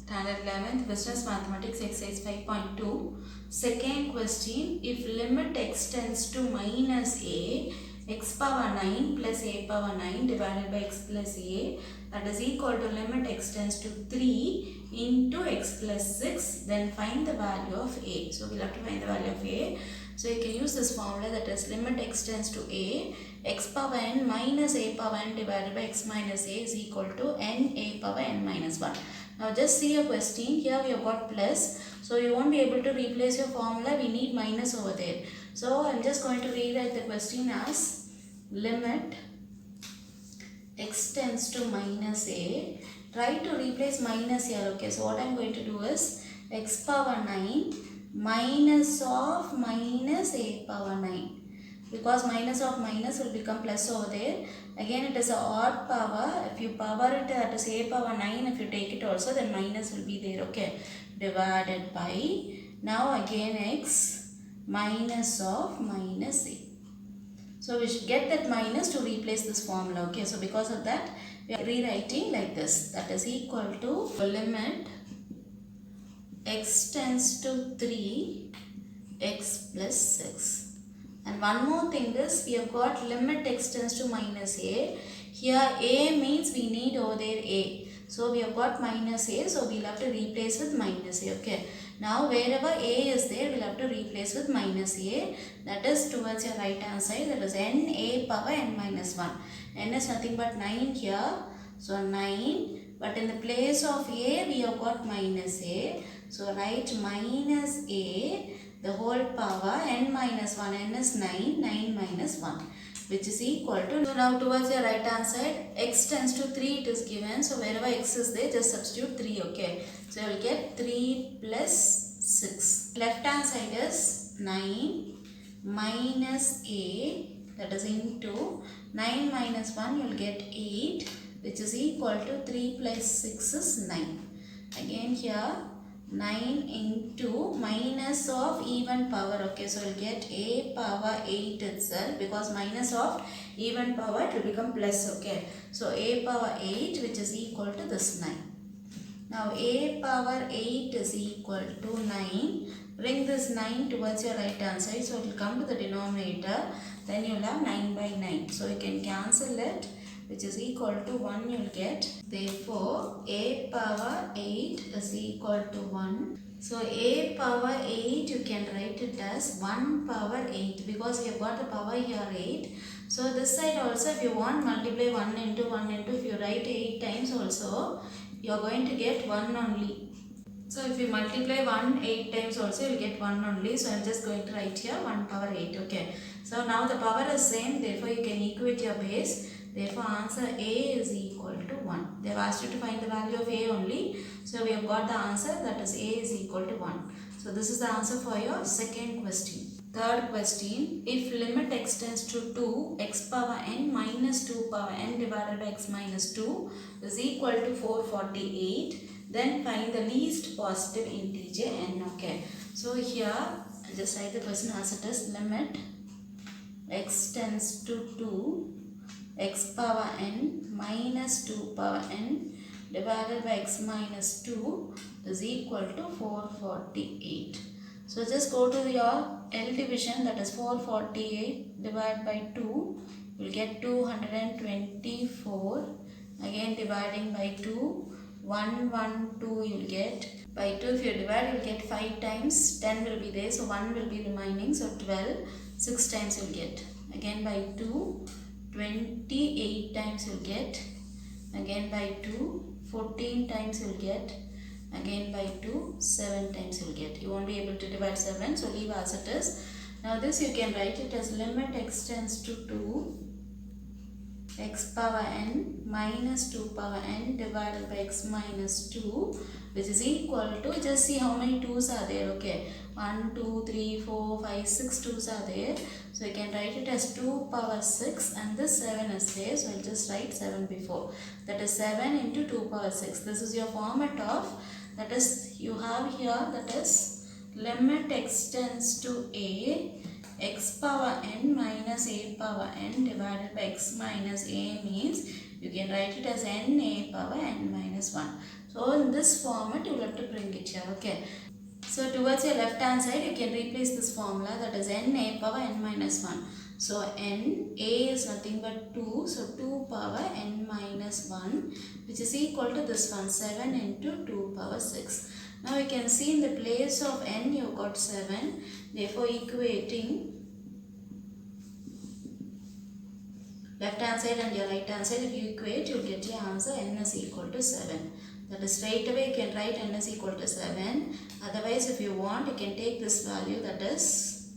Standard 11th Business Mathematics Exercise 5.2. Second question, if limit x tends to minus a, x power 9 plus a power 9 divided by x plus a, that is equal to limit x tends to 3 into x plus 6, then find the value of a. So we'll have to find the value of a. So you can use this formula, that is limit x tends to a, x power n minus a power n divided by x minus a is equal to n a power n minus 1. Now just see a question, here we have got plus, so you won't be able to replace your formula, we need minus over there. So I'm just going to rewrite the question as limit x tends to minus a, try to replace minus here, okay. So what I'm going to do is x power 9 minus of minus a power 9. Because minus of minus will become plus over there. Again it is a odd power. If you power it, that is a power 9. If you take it also, then minus will be there. Okay. Divided by, now again x minus of minus a. So we should get that minus to replace this formula. Okay. So because of that, we are rewriting like this. That is equal to limit x tends to 3 x plus 6. And one more thing is, we have got limit x tends to minus a. Here a means we need over there a. So we have got minus a, so we'll have to replace with minus a. Okay. Now wherever a is there, we'll have to replace with minus a. That is towards your right hand side. That is n a power n minus 1. N is nothing but 9 here. So 9. But in the place of a, we have got minus a. So write minus a. The whole power n minus 1, n is 9, 9 minus 1, which is equal to, so now towards your right hand side, x tends to 3 it is given, so wherever x is there, just substitute 3, okay. So you will get 3 plus 6. Left hand side is 9 minus a, that is into 9 minus 1, you will get 8, which is equal to 3 plus 6 is 9. Again here, 9 into minus of even power, okay, so we'll get a power 8 itself, because minus of even power it will become plus, okay. So a power 8, which is equal to this 9. Now a power 8 is equal to 9. Bring this 9 towards your right hand side, so it will come to the denominator, then you will have 9 by 9. So you can cancel it, which is equal to 1 you will get. Therefore, a power 8 is equal to 1. So, a power 8 you can write it as 1 power 8, because we have got the power here 8. So, this side also, if you want, multiply 1 into 1 into, if you write 8 times also, you are going to get 1 only. So, if you multiply 1 8 times also, you will get 1 only. So, I am just going to write here 1 power 8, okay. So, now the power is same, therefore, you can equate your base. Therefore, answer A is equal to 1. They have asked you to find the value of A only. So, we have got the answer, that is A is equal to 1. So, this is the answer for your second question. Third question, if limit x tends to 2, x power n minus 2 power n divided by x minus 2 is equal to 448, then find the least positive integer n, okay. So, here, I'll just write the question as it is, limit x tends to 2, x power n minus 2 power n divided by x minus 2 is equal to 448. So just go to your L division, that is 448 divided by 2, you will get 224. Again dividing by 2, 112 you will get. By 2 if you divide, you will get 5 times, 10 will be there, so 1 will be remaining, so 12, 6 times you will get. Again by 2, 28 times you will get. Again by 2, 14 times you will get. Again by 2, 7 times you will get. You won't be able to divide 7, so leave as it is. Now this you can write it as limit x tends to 2, x power n minus 2 power n divided by x minus 2, which is equal to, just see how many 2's are there, okay. 1, 2, 3, 4, 5, 6 2's are there. So you can write it as 2 power 6 and this 7 is there. So I'll just write 7 before. That is 7 into 2 power 6. This is your format of, that is, you have here, that is limit x tends to a, x power n minus a power n divided by x minus a means you can write it as n a power n minus 1. So in this format you will have to bring it here. Okay. So towards your left hand side you can replace this formula, that is n a power n minus 1. So n a is nothing but 2, so 2 power n minus 1, which is equal to this one, 7 into 2 power 6. Now you can see in the place of n you got 7, therefore equating left hand side and your right hand side, if you equate you will get your answer n is equal to 7. That is, straight away you can write n is equal to 7. Otherwise if you want you can take this value, that is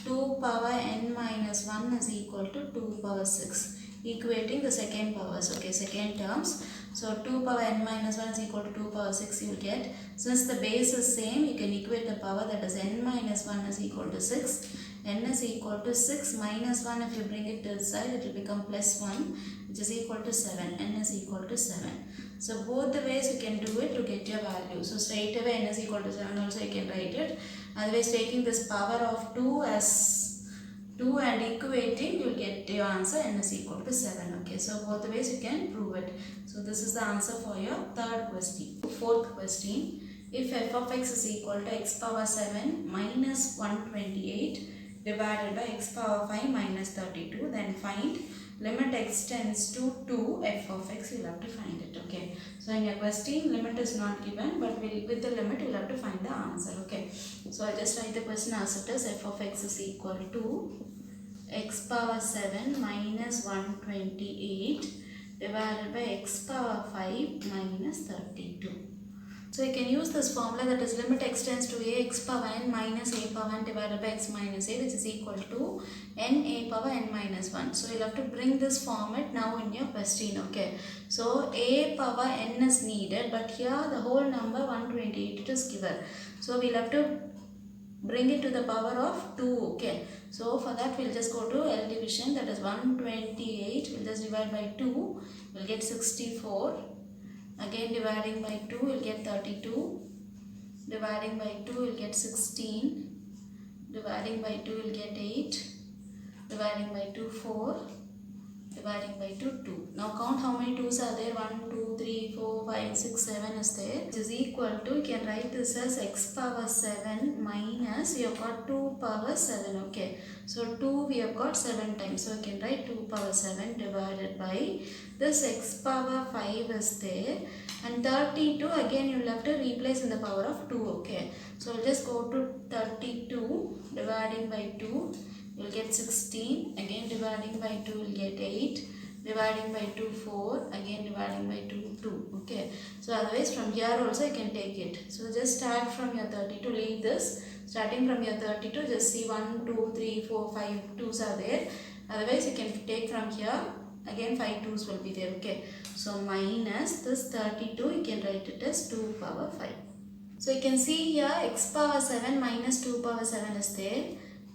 2 power n minus 1 is equal to 2 power 6. Equating the second powers, okay, second terms. So 2 power n minus 1 is equal to 2 power 6 you will get. Since the base is same, you can equate the power, that is n minus 1 is equal to 6. N is equal to 6 minus 1, if you bring it to the side it will become plus 1, which is equal to 7. N is equal to 7. So both the ways you can do it to get your value. So straight away n is equal to 7 also you can write it. Otherwise taking this power of 2 as 2 and equating you will get your answer n is equal to 7. Okay, so both the ways you can prove it. So this is the answer for your third question. Fourth question, if f of x is equal to x power 7 minus 128 divided by x power 5 minus 32, then find limit x tends to 2 f of x, you will have to find it. Okay, so in your question limit is not given, but with the limit you will have to find the answer. Okay, so I just write the question as it is. F of x is equal to x power 7 minus 128 divided by x power 5 minus 32. So you can use this formula, that is limit x tends to a x power n minus a power n divided by x minus a, which is equal to n a power n minus 1. So you'll have to bring this format now in your question. Okay, so a power n is needed, but here the whole number 128 it is given. So we'll have to bring it to the power of 2. Okay, so for that we'll just go to L division, that is 128 we'll just divide by 2, we'll get 64. Again dividing by 2 we'll get 32. Dividing by 2 we'll get 16. Dividing by 2 we'll get 8. Dividing by 2 4. Dividing by 2 2. Now count how many 2's are there. 1 2 3 4 5 6 7 is there, which is equal to, you can write this as x power 7 minus, you have got 2 power 7. Okay, so 2 we have got 7 times, so you can write 2 power 7 divided by this x power 5 is there, and 32 again you will have to replace in the power of 2. Okay, so we'll just go to 32 dividing by 2, you will get 16. Again dividing by 2 will get 8. Dividing by 2 4. Again dividing by 2 2. Okay, so otherwise from here also you can take it. So just start from your 32, leave this. Starting from your 32, just see 1 2 3 4 5 2's are there. Otherwise you can take from here, again 5 2's will be there. Okay, so minus this 32, you can write it as 2 power 5. So you can see here x power 7 minus 2 power 7 is there.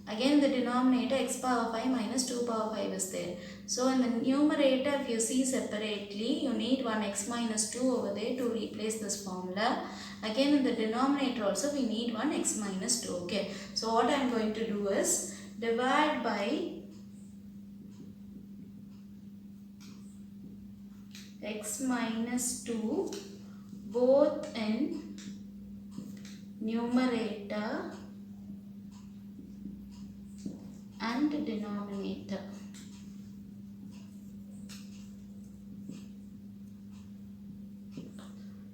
Again the denominator x power 5 minus 2 power 5 is there. So in the numerator, if you see separately, you need one x minus 2 over there to replace this formula. Again in the denominator also we need one x minus 2. Okay, so what I am going to do is divide by x minus 2 both in numerator and denominator.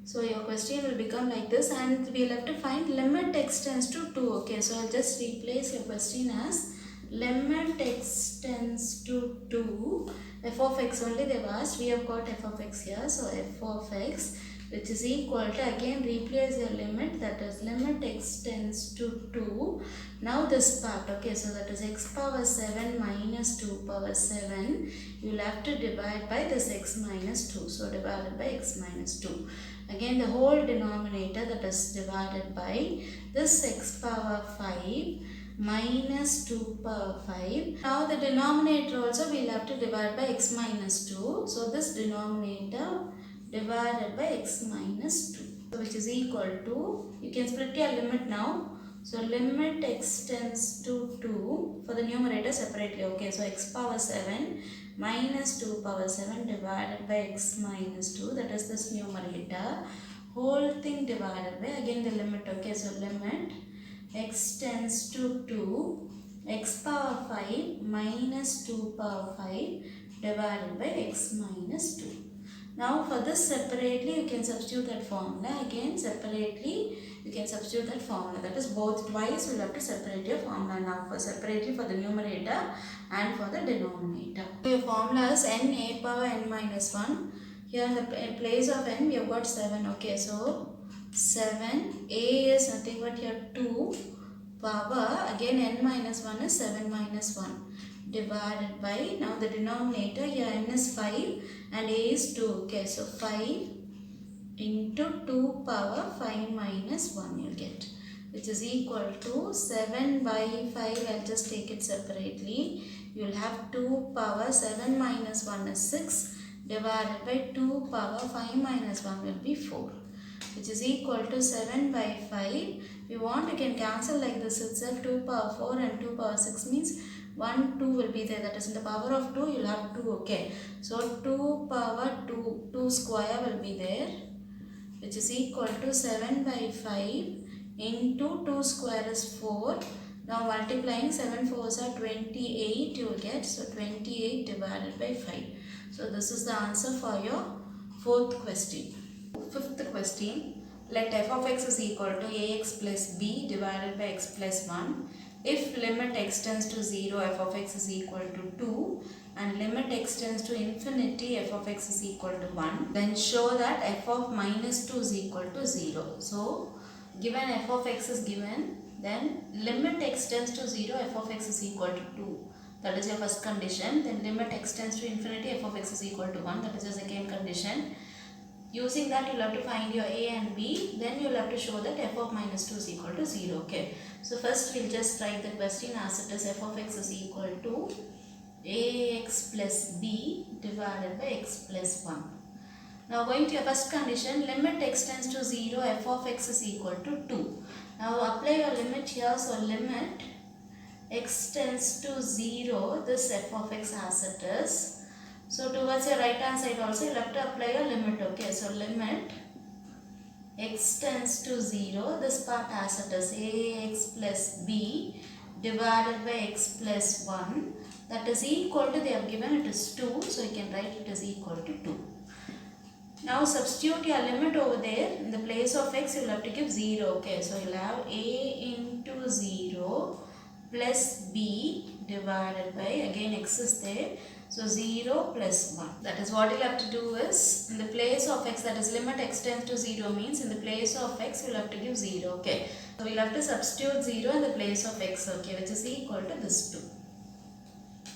So your question will become like this, and we will have to find limit x tends to 2. Okay, so I'll just replace your question as limit x tends to 2. F of x only they've asked, we have got f of x here, so f of x, which is equal to, again replace your limit, that is limit x tends to 2. Now this part, okay, so that is x power 7 minus 2 power 7, you will have to divide by this x minus 2, so divided by x minus 2. Again the whole denominator, that is divided by this x power 5 minus 2 power 5. Now the denominator also we will have to divide by x minus 2, so this denominator divided by x minus 2, which is equal to, you can split your limit now. So limit x tends to 2 for the numerator separately. Okay, so x power 7 minus 2 power 7 divided by x minus 2, that is this numerator, whole thing divided by, again the limit, okay, so limit x tends to 2, x power 5 minus 2 power 5 divided by x minus 2. Now for this separately you can substitute that formula, again separately you can substitute that formula, that is both twice you will have to separate your formula now, for separately for the numerator and for the denominator. So your formula is n a power n minus 1. Here in place of n we have got 7, okay, so 7, a is nothing but here 2 power, again n minus 1 is 7 minus 1 divided by, now the denominator here n is 5 and a is 2, okay, so 5 into 2 power 5 minus 1 you'll get, which is equal to 7 by 5, I'll just take it separately, you'll have 2 power 7 minus 1 is 6 divided by 2 power 5 minus 1 will be 4, which is equal to 7 by 5. If you want you can cancel like this itself, 2 power 4 and 2 power 6 means 1 2 will be there, that is in the power of 2 you'll have 2, okay, so 2 power 2 square will be there, which is equal to 7 by 5 into 2 square is 4. Now multiplying 7 4s are 28 you will get, so 28 divided by 5. So this is the answer for your fourth question. Fifth question, let f of x is equal to ax plus b divided by x plus 1. If limit x tends to 0, f of x is equal to 2 and limit x tends to infinity, f of x is equal to 1, then show that f of minus 2 is equal to 0. So given f of x is given, then limit x tends to 0, f of x is equal to 2. That is your first condition. Then limit x tends to infinity, f of x is equal to 1. That is your second condition. Using that you will have to find your a and b, then you will have to show that f of minus 2 is equal to 0, okay. So first we will just write the question as it is, f of x is equal to ax plus b divided by x plus 1. Now going to your first condition, limit x tends to 0, f of x is equal to 2. Now apply your limit here, so limit x tends to 0, this f of x as it is. So towards your right hand side also you have to apply your limit, okay. So limit x tends to 0, this part as it is, ax plus b divided by x plus 1, that is equal to, they have given it is 2, so you can write it as equal to 2. Now substitute your limit over there, in the place of x you will have to give 0, okay. So you will have a into 0 plus b divided by, again x is there, so 0 plus 1. That is what you will have to do is, in the place of x, that is limit x tends to 0 means in the place of x you will have to give 0, okay. So we will have to substitute 0 in the place of x, okay, which is equal to this 2.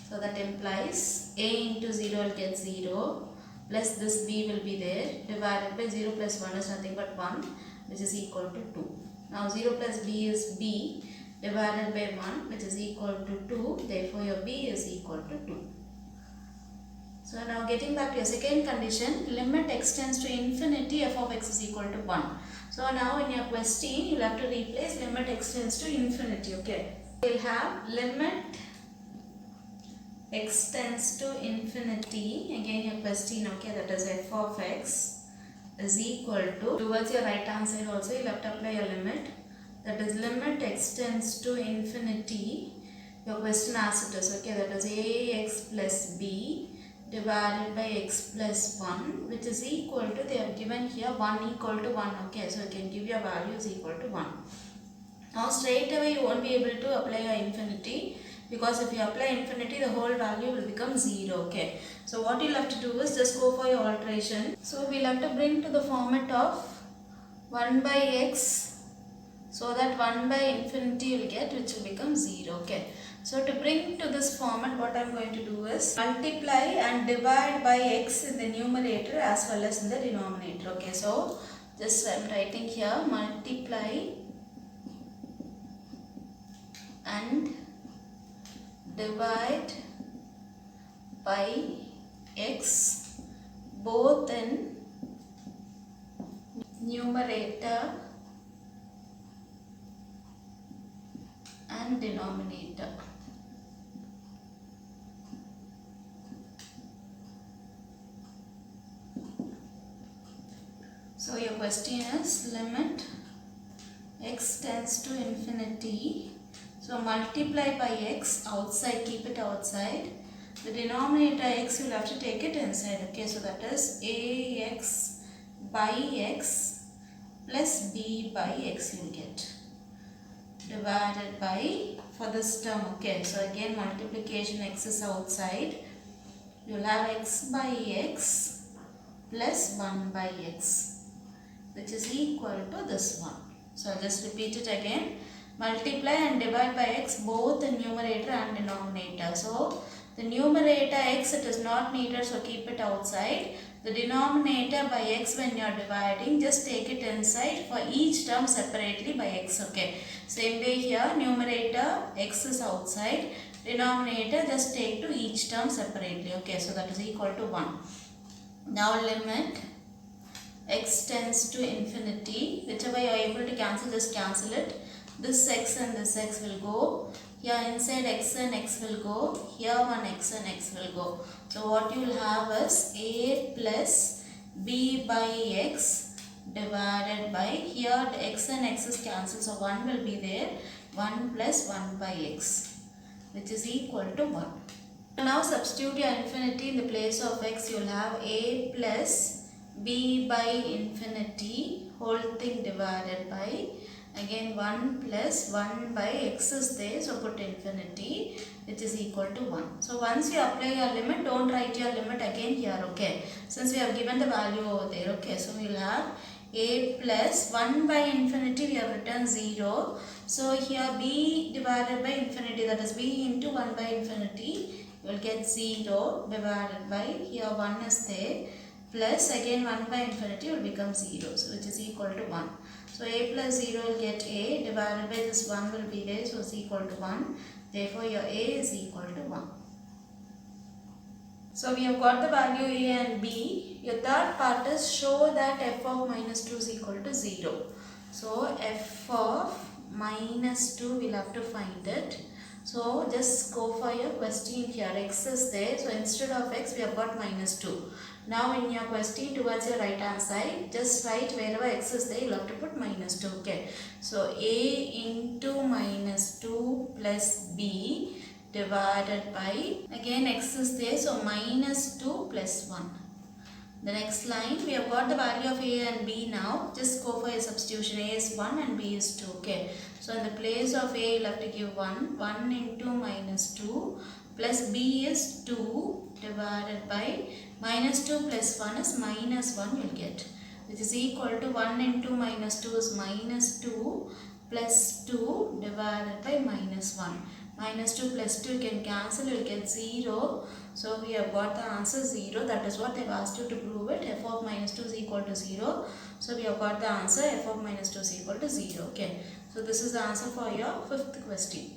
So that implies a into 0 will get 0 plus this b will be there divided by 0 plus 1 is nothing but 1, which is equal to 2. Now 0 plus b is b divided by 1, which is equal to 2, therefore your b is equal to 2. So now getting back to your second condition, limit x tends to infinity, f of x is equal to 1. So now in your question you will have to replace limit x tends to infinity, okay. You will have limit x tends to infinity, again your question, okay, that is f of x is equal to, towards your right hand side also you will have to apply your limit, that is limit x tends to infinity, your question as it is, okay, that is ax plus b divided by x plus 1, which is equal to, they have given here 1 equal to 1, okay, so you can give your values equal to 1. Now straight away you won't be able to apply your infinity, because if you apply infinity the whole value will become 0, okay. So what you'll have to do is just go for your alteration. So we'll have to bring to the format of 1 by x, so that 1 by infinity you will get, which will become 0, okay. So to bring to this format, what I am going to do is multiply and divide by x in the numerator as well as in the denominator, okay. So just I am writing here, multiply and divide by x both in numerator and denominator. So your question is limit x tends to infinity. So multiply by x outside, keep it outside. The denominator x, you will have to take it inside. Okay, so that is ax by x plus b by x you will get. Divided by, for this term, okay, so again multiplication, x is outside. You will have x by x plus 1 by x, which is equal to this one. So I'll just repeat it again. Multiply and divide by x both in numerator and denominator. So the numerator x, it is not needed, so keep it outside. The denominator by x, when you are dividing, just take it inside for each term separately by x. Okay. Same way here, numerator x is outside. Denominator just take to each term separately. Okay. So that is equal to 1. Now limit x tends to infinity. Whichever you are able to cancel, just cancel it. This x and this x will go. Here inside x and x will go. Here one x and x will go. So what you will have is a plus b by x divided by, here the x and x is cancelled. So 1 will be there. 1 plus 1 by x, which is equal to 1. Now substitute your infinity in the place of x. You will have a plus b by infinity whole thing divided by, again 1 plus 1 by x is there, so put infinity, which is equal to 1. So once you apply your limit, don't write your limit again here, okay, since we have given the value over there. Okay, so we will have a plus 1 by infinity, we have written 0. So here b divided by infinity, that is b into 1 by infinity, you will get 0 divided by, here 1 is there, plus again 1 by infinity will become 0, so which is equal to 1. So a plus 0 will get a divided by this 1 will be there, so it's equal to 1. Therefore your a is equal to 1. So we have got the value a and b. Your third part is show that f of minus 2 is equal to 0. So f of minus 2, we'll have to find it. So just go for your question here. X is there. So instead of x, we have got minus 2. Now in your question towards your right hand side, just write wherever x is there, you have to put minus 2. Okay. So a into minus 2 plus b divided by, again x is there, so minus 2 plus 1. The next line, we have got the value of a and b now. Just go for a substitution. A is 1 and b is 2. Okay. So in the place of a, you have to give 1. 1 into minus 2 plus b is 2 divided by minus 2 plus 1 is minus 1 you will get, which is equal to 1 into minus 2 is minus 2 plus 2 divided by minus 1. Minus 2 plus 2 you can cancel, you will get 0. So we have got the answer 0. That is what they have asked you to prove it. F of minus 2 is equal to 0. So we have got the answer f of minus 2 is equal to 0. Okay. So this is the answer for your fifth question.